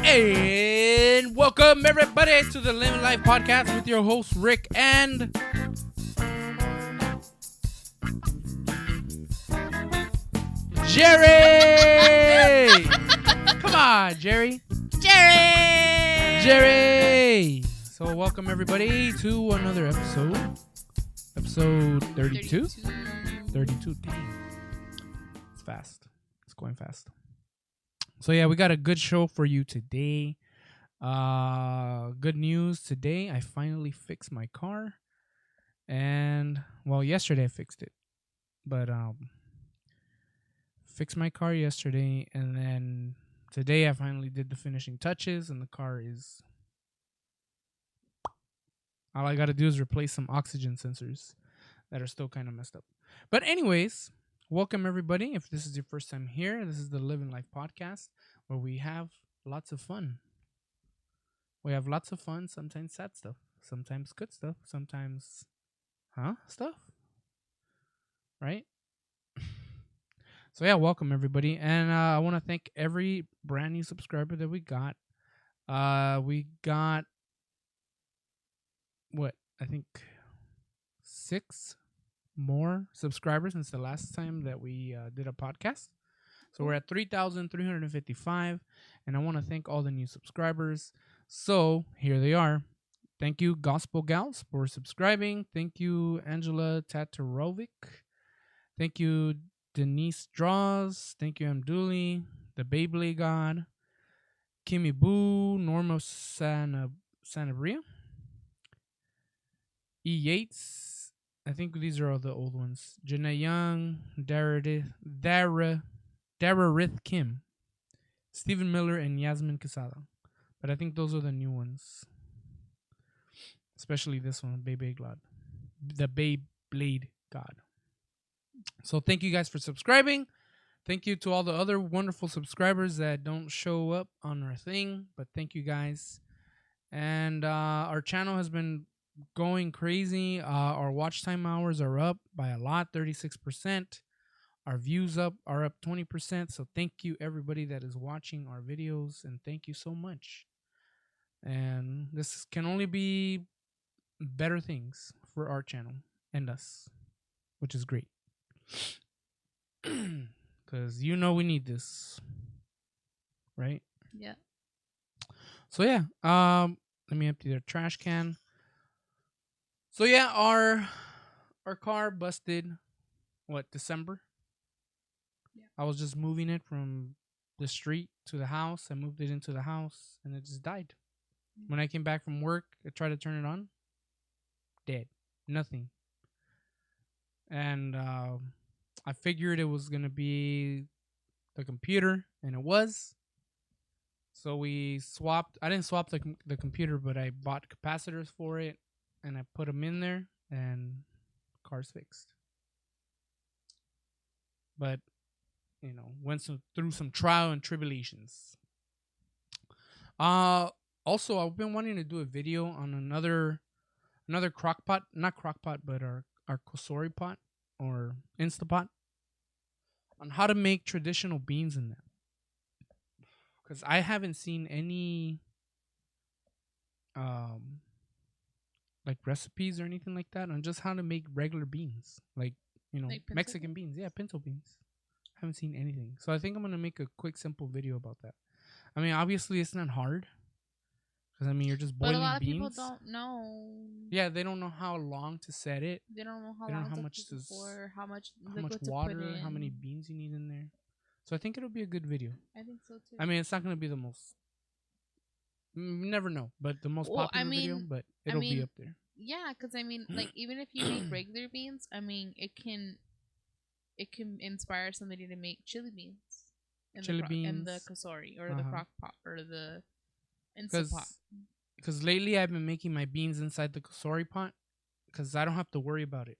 And welcome everybody to the Livin Life podcast with your host Rick and Jerre. Come on, Jerry. Jerre. So welcome everybody to another episode 32. 32. Dang. It's fast. It's going fast. So yeah, we got a good show for you today. Good news today. I finally fixed my car. And well, yesterday I fixed it. But fixed my car yesterday, and then today I finally did the finishing touches, and the car is all I got to do is replace some oxygen sensors that are still kind of messed up. But anyways, welcome everybody. If this is your first time here, this is the Livin Life podcast where we have lots of fun. We have lots of fun, sometimes sad stuff, sometimes good stuff, sometimes stuff. Right? So yeah, welcome everybody. And I want to thank every brand new subscriber that we got. We got I think 6 more subscribers since the last time that we did a podcast. So we're at 3,355, and I want to thank all the new subscribers. So here they are. Thank you, Gospel Gals, for subscribing. Thank you, Angela Tatarovic. Thank you, Denise Draws. Thank you, Dooley, the Beyblade God, Kimmy Boo, Norma Sanabria, E. Yates. I think these are all the old ones. Janae Young, Dararith Kim, Stephen Miller, and Yasmin Quesada. But I think those are the new ones. Especially this one, Beyblade God. The Beyblade God. So thank you guys for subscribing. Thank you to all the other wonderful subscribers that don't show up on our thing. But thank you guys. And our channel has been going crazy. Our watch time hours are up by a lot, 36%. Our views are up 20%. So thank you everybody that is watching our videos. And thank you so much. And this can only be better things for our channel and us, which is great. Because we need this. Right? Yeah. So yeah, let me empty their trash can. So yeah, our car busted December? Yeah. I was just moving it from the street to the house. I moved it into the house and it just died. When I came back from work, I tried to turn it on. Dead. Nothing. And I figured it was going to be the computer, and it was. So we swapped. I didn't swap the computer, but I bought capacitors for it, and I put them in there, and the car's fixed. But, went through some trial and tribulations. Also, I've been wanting to do a video on another crock pot, not crock pot, but our Kosori pot or Instapot, on how to make traditional beans in that. Because I haven't seen any recipes or anything like that on just how to make regular beans, like Mexican beans. Yeah, pinto beans. Haven't seen anything, so I think I'm gonna make a quick, simple video about that. I mean, obviously, it's not hard. Because, you're just boiling beans. But a lot of people don't know. Yeah, they don't know how long to set it. They don't know how much how much water, how many beans you need in there. So I think it'll be a good video. I think so, too. I mean, it's not going to be the most... You never know, but the most popular video, but it'll be up there. Yeah, because, even if you make regular beans, it can inspire somebody to make chili beans. And the Kosori, or the crock pot, or the... Because lately I've been making my beans inside the Kosori pot because I don't have to worry about it.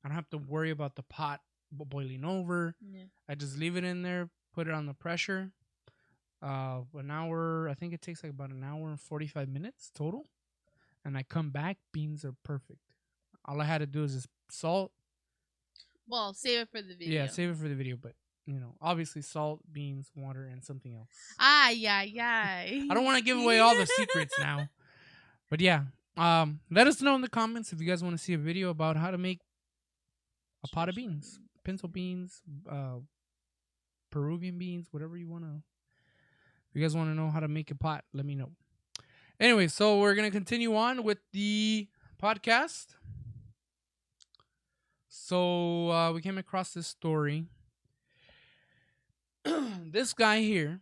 I don't have to worry about the pot boiling over. Yeah. I just leave it in there, put it on the pressure. An hour, I think it takes about an hour and 45 minutes total. And I come back, beans are perfect. All I had to do is just salt. Well, save it for the video. Yeah, save it for the video, but obviously salt, beans, water, and something else. Yeah. I don't want to give away all the secrets now. But yeah, let us know in the comments if you guys want to see a video about how to make a pot of beans, pencil beans, Peruvian beans, whatever you want to. If you guys want to know how to make a pot, let me know. Anyway, so we're going to continue on with the podcast. So we came across this story. This guy here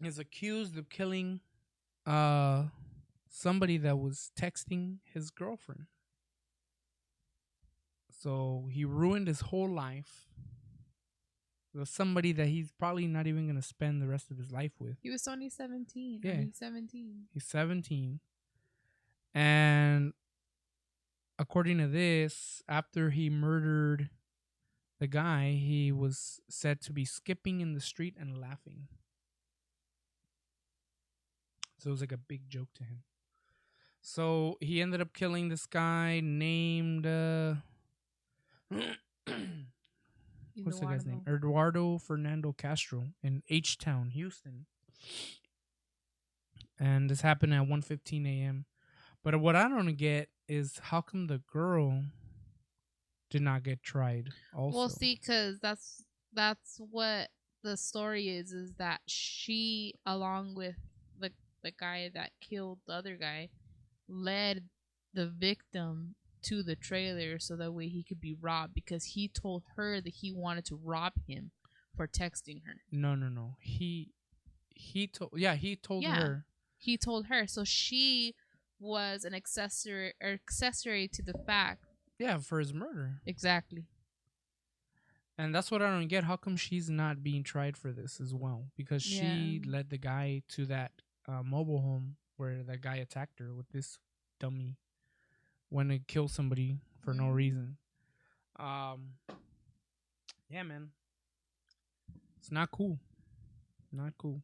is accused of killing somebody that was texting his girlfriend. So he ruined his whole life with somebody that he's probably not even going to spend the rest of his life with. He was only 17. Yeah. He's 17. He's 17. And according to this, after he murdered the guy, he was said to be skipping in the street and laughing. So it was like a big joke to him. So he ended up killing this guy named what's the guy's name? Eduardo Fernando Castro in H-Town, Houston. And this happened at 1:15 a.m. But what I don't get is how come the girl did not get tried also? Well, see, because that's what the story is that she, along with the guy that killed the other guy, led the victim to the trailer so that way he could be robbed, because he told her that he wanted to rob him for texting her. No. He told her. He told her. So she was an accessory to the fact. Yeah, for his murder. Exactly. And that's what I don't get. How come she's not being tried for this as well? Because she led the guy to that mobile home where that guy attacked her with this dummy when it killed somebody for no reason. Yeah, man. It's not cool. Not cool.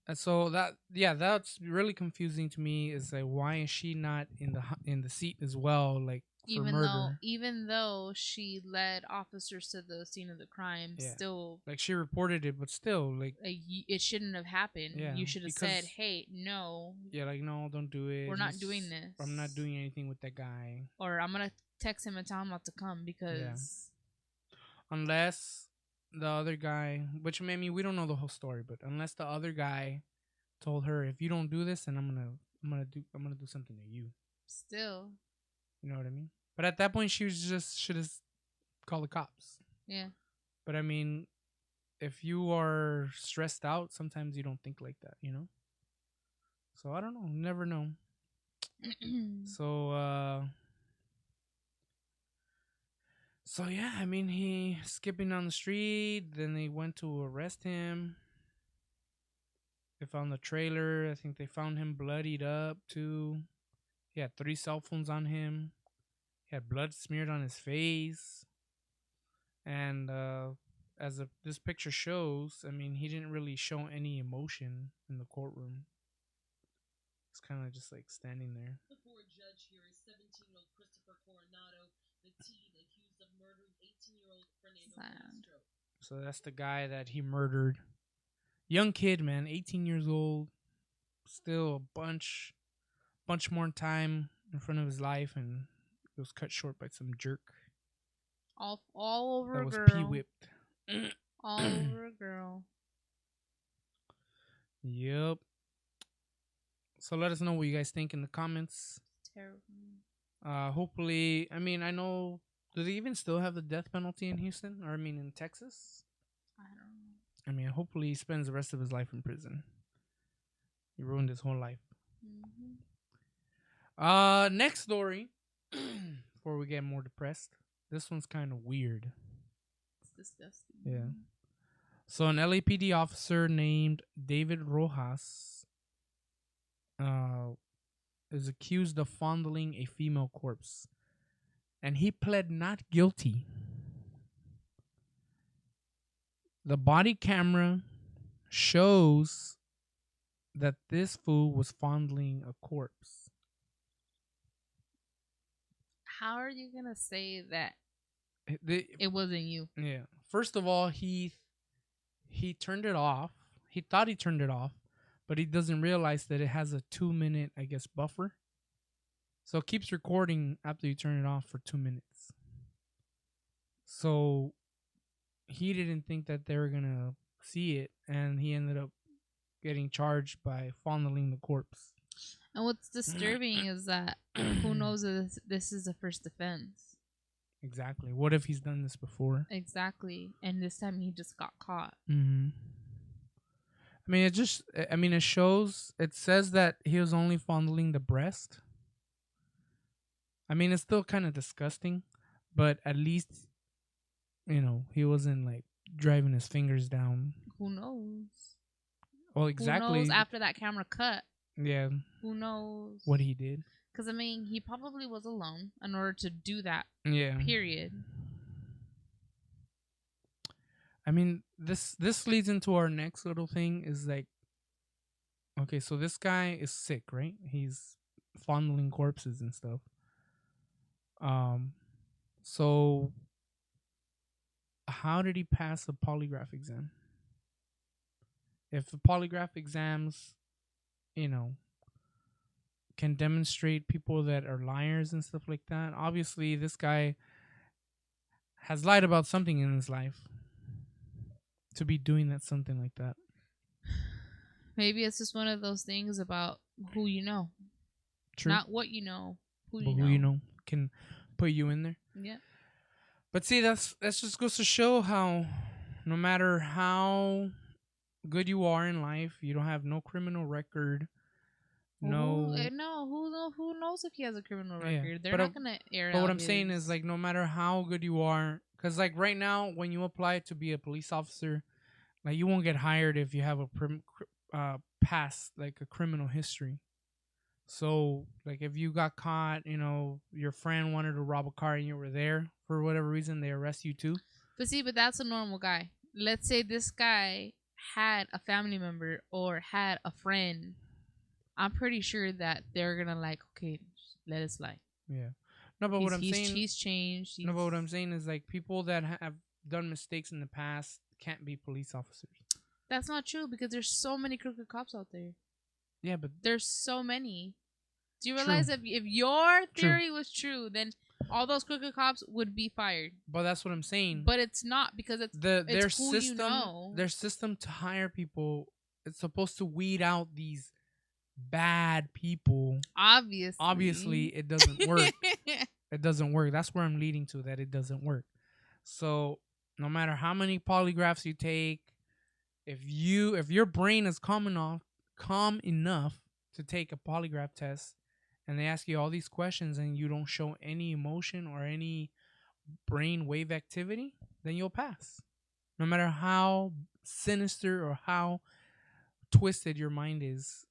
And so that's really confusing to me. Is like, why is she not in the seat as well? Like, for murder. Even though she led officers to the scene of the crime, still, like, she reported it, but still, like it shouldn't have happened. Yeah, you should have said, "Hey, no." Yeah, like, no, don't do it. We're not doing this. I'm not doing anything with that guy. Or I'm gonna text him and tell him not to come because unless the other guy, which maybe we don't know the whole story, but unless the other guy told her, if you don't do this, then I'm gonna do something to you. Still, you know what I mean? But at that point, she should have called the cops. Yeah. But I mean, if you are stressed out, sometimes you don't think like that, you know? So I don't know. Never know. So yeah, I mean, he skipping on the street. Then they went to arrest him. They found the trailer. I think they found him bloodied up too. He had 3 cell phones on him. He had blood smeared on his face. And this picture shows, I mean, he didn't really show any emotion in the courtroom. He's kind of just like standing there. The court judge here is 17-year-old Christopher Coronado, the teen accused of murdering 18-year-old Fernando Castro. So that's the guy that he murdered. Young kid, man, 18 years old. Still a bunch more time in front of his life, and it was cut short by some jerk. All over that a was girl. P-whipped. All over a girl. Yep. So let us know what you guys think in the comments. It's terrible. Hopefully, I mean, I know, do they even still have the death penalty in Houston? Or, I mean, in Texas? I don't know. I mean, hopefully he spends the rest of his life in prison. He ruined his whole life. Next story, before we get more depressed. This one's kind of weird. It's disgusting. Yeah. So an LAPD officer named David Rojas is accused of fondling a female corpse, and he pled not guilty. The body camera shows that this fool was fondling a corpse. How are you gonna say that it wasn't you? Yeah. first of all, he turned it off. He thought he turned it off, but he doesn't realize that it has a 2 minute, I guess, buffer. So it keeps recording after you turn it off for 2 minutes. So he didn't think that they were gonna see it, and he ended up getting charged by fondling the corpse. And what's disturbing is that who knows if this is the first offense. Exactly. What if he's done this before? Exactly. And this time he just got caught. Mm-hmm. It shows, it says that he was only fondling the breast. I mean, it's still kind of disgusting, but at least, he wasn't like driving his fingers down. Who knows? Well, exactly. Who knows after that camera cut? Yeah. Who knows what he did? Because, I mean, he probably was alone in order to do that. Yeah. Period. I mean, this leads into our next little thing is like, okay, so this guy is sick, right? He's fondling corpses and stuff. So how did he pass a polygraph exam? If the polygraph exams, can demonstrate people that are liars and stuff like that, obviously this guy has lied about something in his life to be doing something like that. Maybe it's just one of those things about who you know. True. Not what you know, who but you know. Who you know can put you in there. Yeah. But see, that just goes to show how no matter how good you are in life, you don't have no criminal record. Who knows if he has a criminal record? Yeah. They're not gonna air. But what I'm saying is, like, no matter how good you are, because like right now, when you apply to be a police officer, like you won't get hired if you have a past, like a criminal history. So like if you got caught, your friend wanted to rob a car and you were there for whatever reason, they arrest you too. But that's a normal guy. Let's say this guy had a family member or had a friend. I'm pretty sure that they're gonna okay, let it slide. Yeah. No, but what I'm saying, he's changed. No, but what I'm saying is like people that have done mistakes in the past can't be police officers. That's not true because there's so many crooked cops out there. Yeah, but there's so many. Do you realize if your theory was true, then all those crooked cops would be fired? But that's what I'm saying. But it's not because it's their who system. You know. Their system to hire people. It's supposed to weed out these bad people. Obviously, it doesn't work. It doesn't work. That's where I'm leading to. That it doesn't work. So no matter how many polygraphs you take, if your brain is calm enough to take a polygraph test, and they ask you all these questions and you don't show any emotion or any brain wave activity, then you'll pass. No matter how sinister or how twisted your mind is,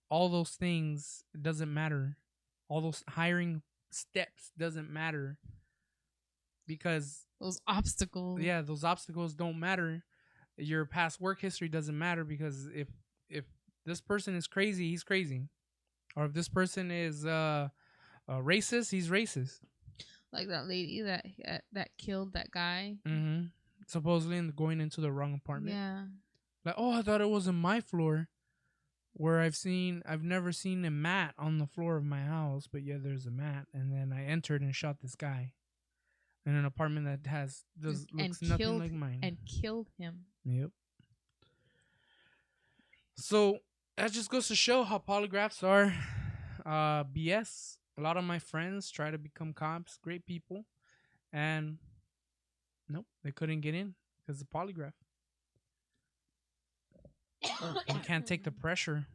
all those things, it doesn't matter. All those hiring steps doesn't matter because those obstacles. Yeah, those obstacles don't matter. Your past work history doesn't matter because if this person is crazy, he's crazy. Or if this person is racist, he's racist. Like that lady that killed that guy. Mm-hmm. Supposedly going into the wrong apartment. Yeah. Like, oh, I thought it was on my floor. Where I've never seen a mat on the floor of my house, but yeah, there's a mat. And then I entered and shot this guy in an apartment that looks nothing like mine. And killed him. Yep. So that just goes to show how polygraphs are BS. A lot of my friends try to become cops, great people, and nope, they couldn't get in because of the polygraph. You can't take the pressure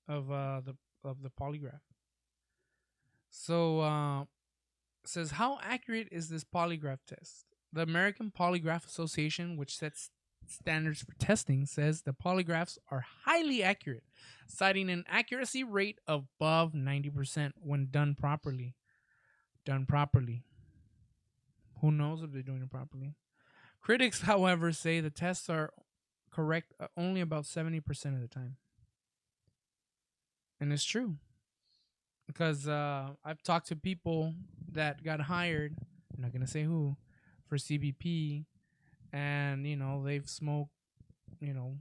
of the polygraph. So it says, how accurate is this polygraph test? The American Polygraph Association, which sets standards for testing, says the polygraphs are highly accurate, citing an accuracy rate above 90% when done properly. Who knows if they're doing it properly? Critics, however, say the tests are correct only about 70% of the time. And it's true. Because I've talked to people that got hired, I'm not going to say who, for CBP, and they've smoked, you know,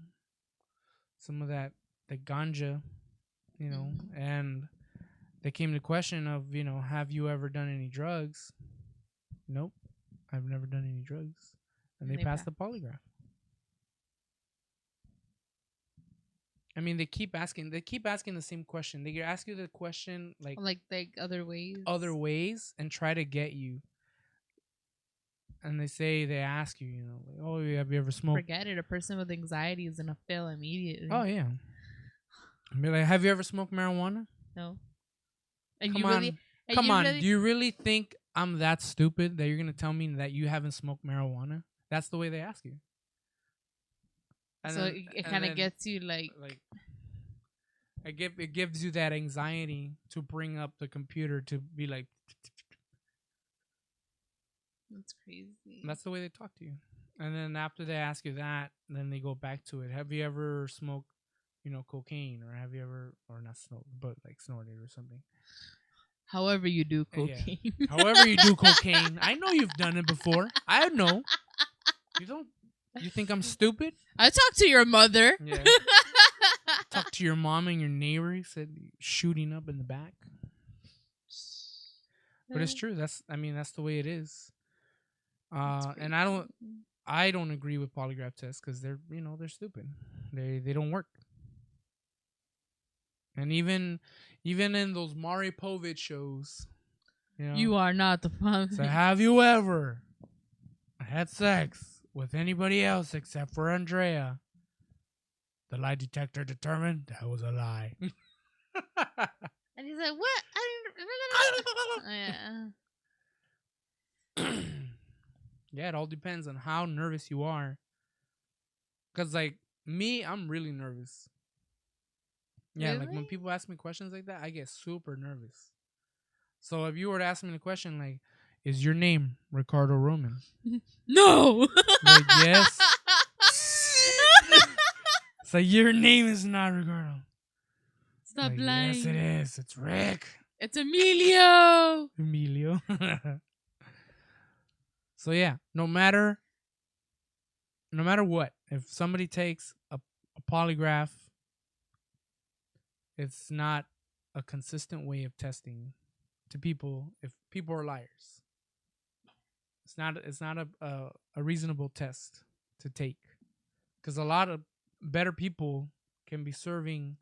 some of that the ganja, and they came to question of, have you ever done any drugs? Nope, I've never done any drugs, and they passed the polygraph. I mean, they keep asking the same question. They ask you the question like other ways, and try to get you. And they ask you, like, oh, have you ever smoked? Forget it. A person with anxiety is gonna fail immediately. Oh yeah. I mean, like, have you ever smoked marijuana? No. And come on. Do you really think I'm that stupid that you're gonna tell me that you haven't smoked marijuana? That's the way they ask you. And so it kind of gets you like it gives you that anxiety to bring up the computer to be like. That's crazy. That's the way they talk to you. And then after they ask you that, then they go back to it. Have you ever smoked, cocaine, or have you ever, or not smoked, but like snorted or something? However you do cocaine. Yeah. However you do cocaine. I know you've done it before. I know. You think I'm stupid? I talked to your mother. Yeah. Talk to your mom and your neighbor. He said shooting up in the back. But it's true. That's the way it is. And I don't agree with polygraph tests because they're stupid. They don't work. And even in those Maury Povich shows, you are not the father. So have you ever had sex with anybody else except for Andrea? The lie detector determined that was a lie. And he's like, what? Yeah. Yeah, it all depends on how nervous you are. Because, like, me, I'm really nervous. Yeah, really? Like, when people ask me questions like that, I get super nervous. So, if you were to ask me the question, like, is your name Ricardo Roman? No! Like, yes. So, your name is not Ricardo. Stop lying. Yes, it is. It's Rick. It's Emilio. So yeah, no matter what, if somebody takes a polygraph, it's not a consistent way of testing to people if people are liars. It's not a reasonable test to take, because a lot of better people can be serving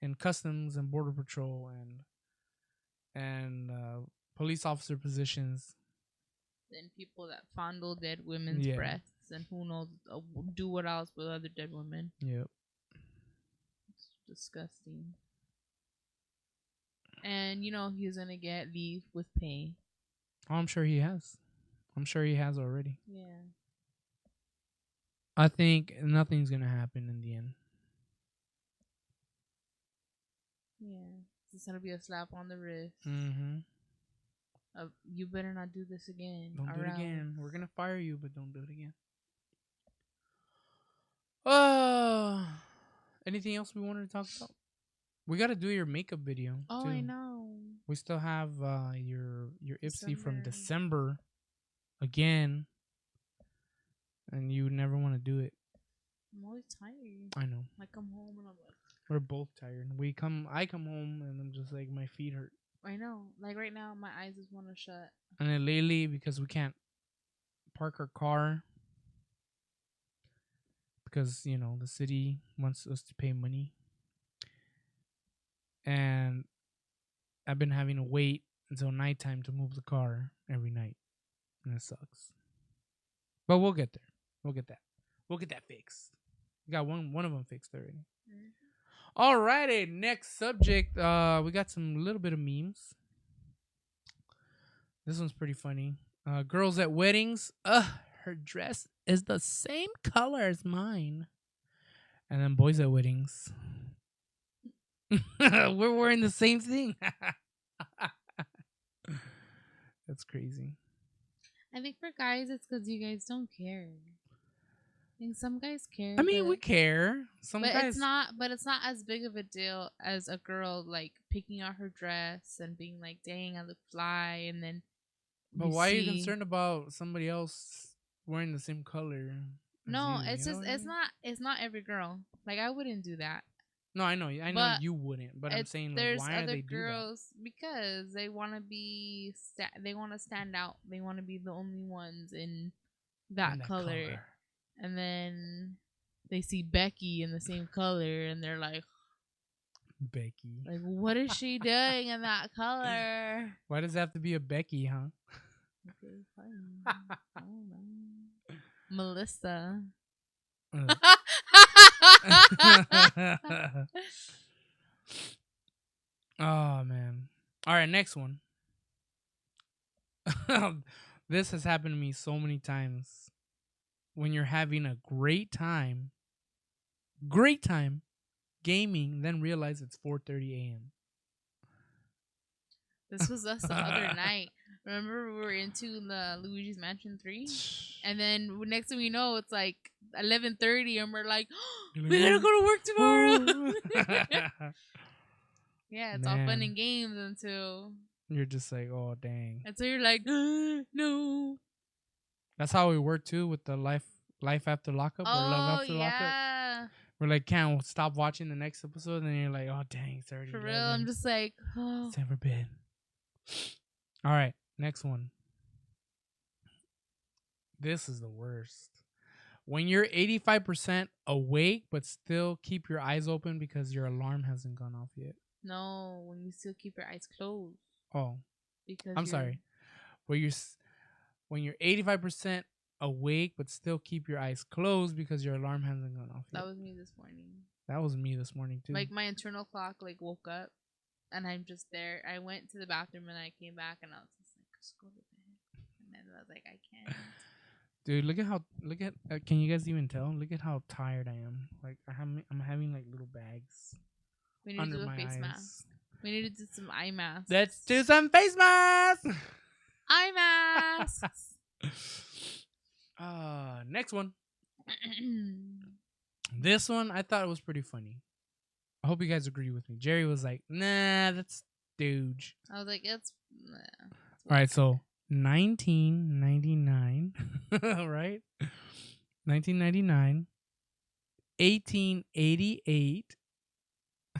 in customs and border patrol and police officer positions than people that fondle dead women's breasts and who knows do what else with other dead women. Yep. It's disgusting. And he's gonna get leave with pay. Oh, I'm sure he has. I'm sure he has already. Yeah. I think nothing's gonna happen in the end. Yeah. It's gonna be a slap on the wrist. Mm-hmm. You better not do this again. Don't do it again. We're gonna fire you, but don't do it again. Anything else we wanted to talk about? We gotta do your makeup video. Oh, too. I know. We still have your Ipsy from December again, and you never want to do it. I'm always tired. I know. I come home and I'm like, we're both tired. I come home and I'm just like, my feet hurt. I know. Like right now, my eyes just want to shut. And then lately, because we can't park our car because, the city wants us to pay money. And I've been having to wait until nighttime to move the car every night. And it sucks. But we'll get there. We'll get that. We'll get that fixed. We got one of them fixed already. Mm-hmm. Alrighty, next subject. We got some little bit of memes. This one's pretty funny. Girls at weddings. Her dress is the same color as mine. And then boys at weddings. We're wearing the same thing. That's crazy. I think for guys, it's because you guys don't care. I think some guys care. I mean, we care. Some but guys. It's not as big of a deal as a girl like picking out her dress and being like, "Dang, I look fly," and then. But why are you concerned about somebody else wearing the same color. No, as you, it's you know just what I mean? it's not every girl. Like I wouldn't do that. No, I know But you wouldn't, but I'm saying like, there's why are other they do that? girls because they want to be they want to stand out. They want to be the only ones in that, In that color. And then they see Becky in the same color and they're like, Becky. like what is she doing in that color? Why does it have to be a Becky, huh? Okay, fine. I don't know. Melissa. Oh man. All right, next one. This has happened to me so many times. When you're having a great time gaming, then realize it's 4:30 a.m. This was us the other night. Remember we were into the Luigi's Mansion 3? And then next thing we know, it's like 11:30 and we're like, oh, we gotta go to work tomorrow. Yeah, it's all fun Man. and games until You're just like, oh dang. you're like, no. That's how we were too with the life after lockup or love after lockup. Yeah. We're like, can't stop watching the next episode, and you're like, oh dang, it's already For 11. real, I'm just like, oh. It's never been. All right, next one. This is the worst. When you're 85% awake but still keep your eyes open because your alarm hasn't gone off yet. No, when you still keep your eyes closed. Oh, Because I'm sorry. When you're 85% awake but still keep your eyes closed because your alarm hasn't gone off yet. That was me this morning. That was me this morning too. Like my internal clock like woke up and I'm just there. I went to the bathroom and I came back and I was just like, just go to bed. And then I was like, I can't. Dude, look at can you guys even tell? Look at how tired I am. Like I'm having like little bags We need under to do a my face eyes. mask. We need to do some eye masks. Let's do some face masks. Eye masks. Next one. This one I thought it was pretty funny. I hope you guys agree with me. Jerry was like, nah, that's stooge. I was like, it's all right, so 1999, right? 1999, 1888,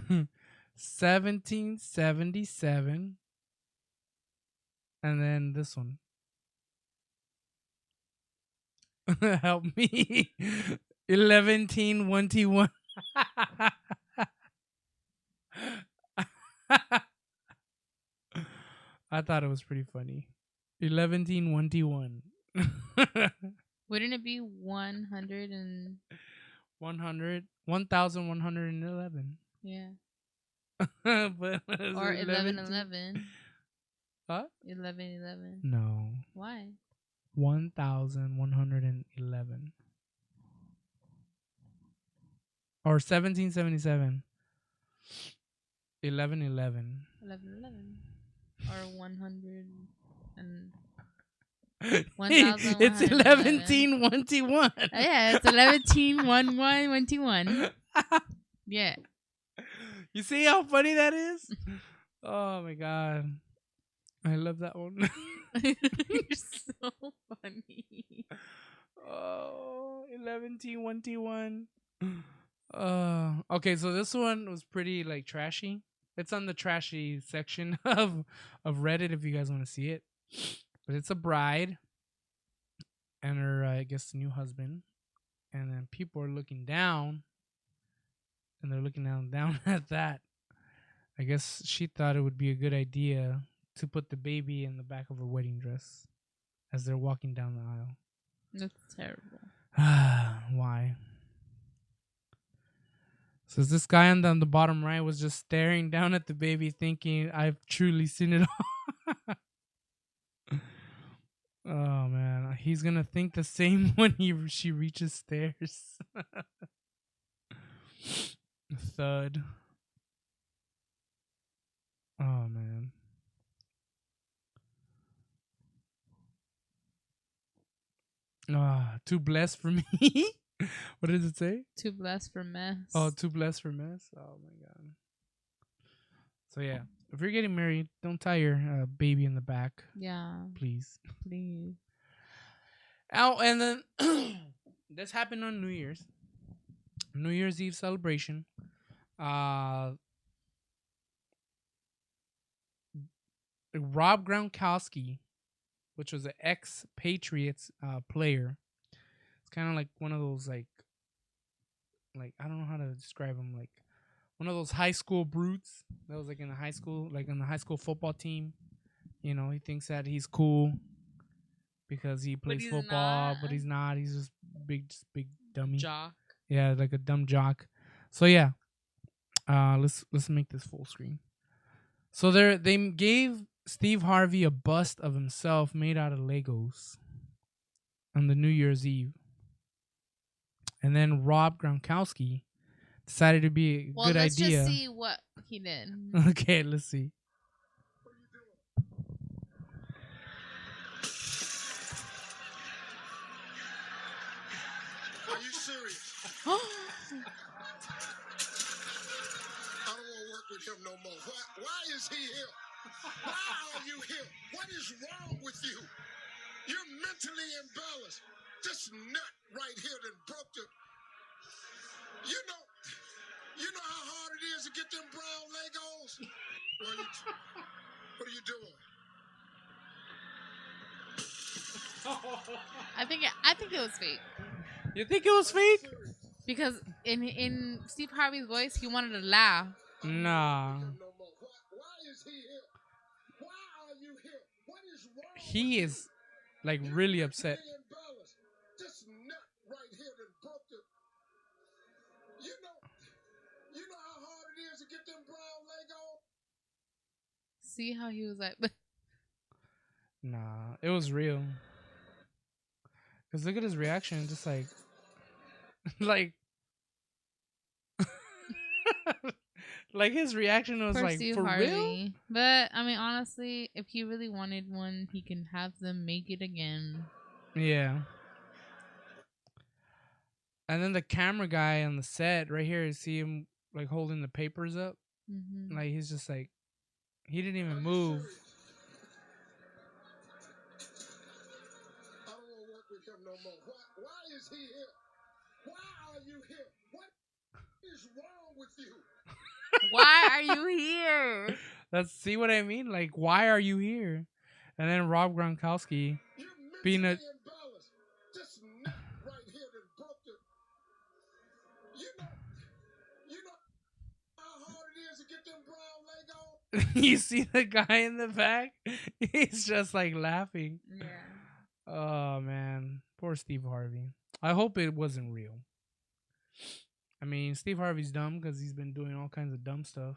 1777, and then this one. Help me. 11-1T1. I thought it was pretty funny. 11-1T1. Wouldn't it be 100 and 1,111. yeah. But Or 1111. Huh? 1111. No. Why? 1,111. Or 1777. 1111. 1111. Or 100 and It's 11-1T1. yeah, it's 11-1-1-1-1. Yeah. You see how funny that is? Oh my god. I love that one. You're so funny. Oh, 11-1T1. Okay, so this one was pretty like trashy. It's on the trashy section of Reddit if you guys want to see it. But it's a bride and her, I guess, new husband. And then people are looking down. And they're looking down at that. I guess she thought it would be a good idea to put the baby in the back of her wedding dress as they're walking down the aisle. That's terrible. Why? So this guy on the bottom right was just staring down at the baby thinking, I've truly seen it all. Oh, man. He's going to think the same when she reaches stairs. Thud. Oh, man. Too blessed for me. What does it say? Too blessed for mess. Oh, too blessed for mess. Oh my god. So yeah, if you're getting married, don't tie your baby in the back. Yeah. Please. Please. Oh, and then this happened on New Year's Eve celebration. Uh, Rob Gronkowski, which was an ex-Patriots player. It's kind of like one of those like I don't know how to describe him, like one of those high school brutes that was like in the high school, like in the high school football team. You know, he thinks that he's cool because he plays he's football, not. but he's not. He's just big dummy. Jock. Yeah, like a dumb jock. So yeah, let's make this full screen. So they gave Steve Harvey a bust of himself made out of Legos on the New Year's Eve, and then Rob Gronkowski decided to be a good Let's idea. just see what he did. Okay, let's see. Are you serious? I don't want to work with him no more. Why is he here? Why are you here? What is wrong with you? You're mentally imbalanced. This nut right here that broke the... You know how hard it is to get them brown Legos? What are you doing? I think it was fake. You think it was fake? Because in Steve Harvey's voice, he wanted to laugh. Nah. Why is he here? Why are you here? What is wrong? He is like really upset. This nut right here that broke the... You know how hard it is to get them brown Legos? See how he was like... Nah, it was real. Cause look at his reaction, just like, like, like his reaction was like, Steve for Harvey. real. But I mean, honestly, if he really wanted one, he can have them make it again. Yeah. And then the camera guy on the set right here, you see him like holding the papers up, like he's just like, he didn't even move. I don't want to work with him no more. Why is he here? Why are you here? What is wrong with you? Why are you here? Let's see what I mean. Like, why are you here? And then Rob Gronkowski being a... This nut right here that broke the... You know how hard it is to get them brown Legos? You see the guy in the back? He's just like laughing. Yeah. Oh man, poor Steve Harvey. I hope it wasn't real. I mean, Steve Harvey's dumb because he's been doing all kinds of dumb stuff,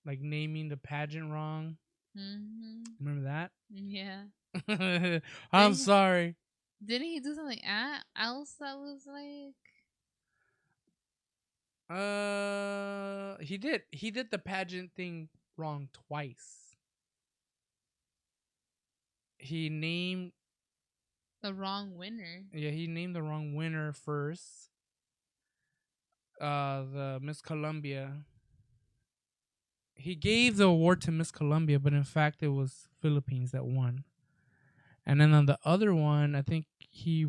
like naming the pageant wrong. Remember that? Yeah. I'm sorry. Didn't he do something else that was like? He did. He did the pageant thing wrong twice. He named The wrong winner. Yeah, he named the wrong winner first. The Miss Columbia. He gave the award to Miss Columbia, but in fact it was Philippines that won. And then on the other one, I think he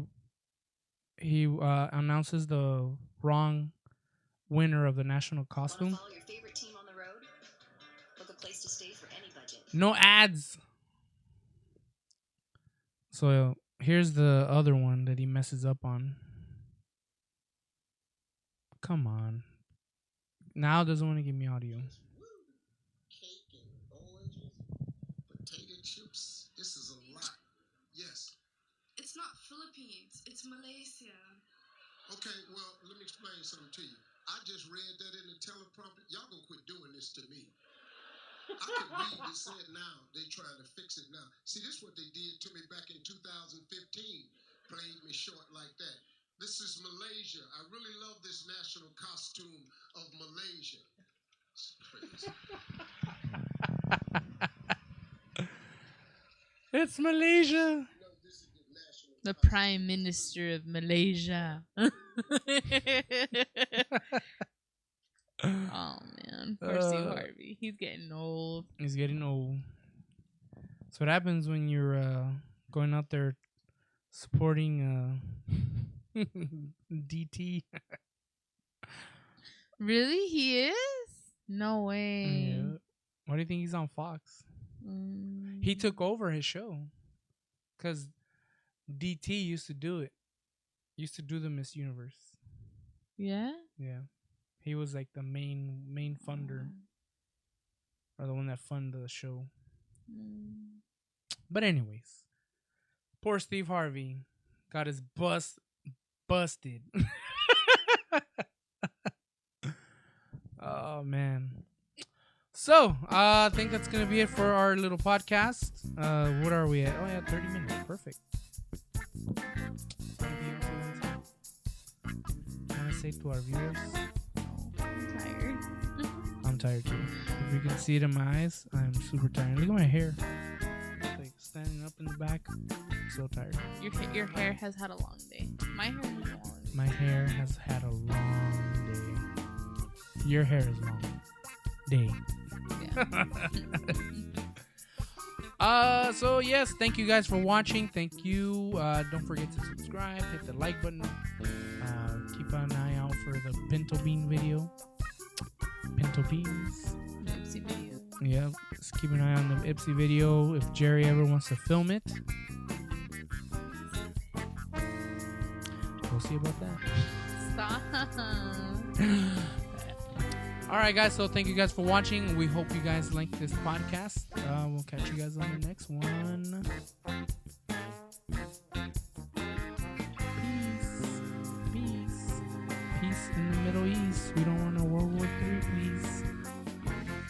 announces the wrong winner of the national costume. Follow your favorite team on the road? Book a place to stay for any budget. No ads. So here's the other one that he messes up on. Come on. Now it doesn't want to give me audio. Cake and oranges, potato chips. This is a lot. Yes. It's not Philippines. It's Malaysia. Okay, well, let me explain something to you. I just read that in the teleprompter. Y'all gonna quit doing this to me. I can read it said now. They trying to fix it now. See, this is what they did to me back in 2015. Played me short like that. This is Malaysia. I really love this national costume of Malaysia. It's crazy. It's Malaysia. The Prime Minister of Malaysia. Oh man, poor Steve Harvey. He's getting old. He's getting old. So what happens when you're going out there supporting DT. Really? He is? No way. Yeah. Why do you think he's on Fox? Mm. He took over his show because DT used to do it. Used to do the Miss Universe. Yeah? Yeah, he was like the main funder, or the one that funded the show. Mm. But anyways, poor Steve Harvey got his busted. Oh man. So I think that's gonna be it for our little podcast. What are we at? Oh yeah, 30 minutes. Perfect. Want to say to our viewers? I'm tired. I'm tired too. If you can see it in my eyes, I'm super tired. Look at my hair. It's like standing up in the back. I'm so tired. Your hair has had a long day. My hair has had a long day. My hair has had a long day. Your hair is long. Day. Yeah. So yes, thank you guys for watching. Thank you. Don't forget to subscribe, hit the like button. Keep an eye out for the pinto bean video. Pinto beans. Ipsy video. Yeah, just keep an eye on the Ipsy video if Jerry ever wants to film it. We'll see about that. Stop. Alright guys, so thank you guys for watching. We hope you guys like this podcast. We'll catch you guys on the next one. Peace in the Middle East. We don't want a World War III, please.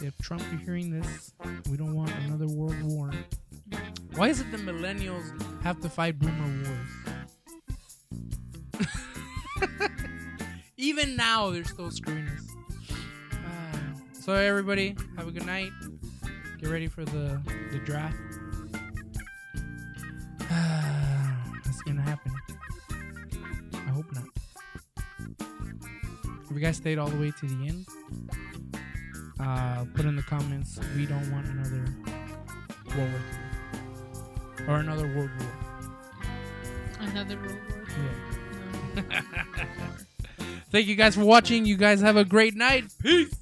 If Trump, you're hearing this, we don't want another world war. Why is it the millennials have to fight boomer wars? Even now, they're still screwing us. So everybody, have a good night. Get ready for the draft. That's gonna happen. I hope not. If you guys stayed all the way to the end, put in the comments, we don't want another World War III. Or another World War. Another World War. Yeah. Thank you guys for watching. You guys have a great night. Peace.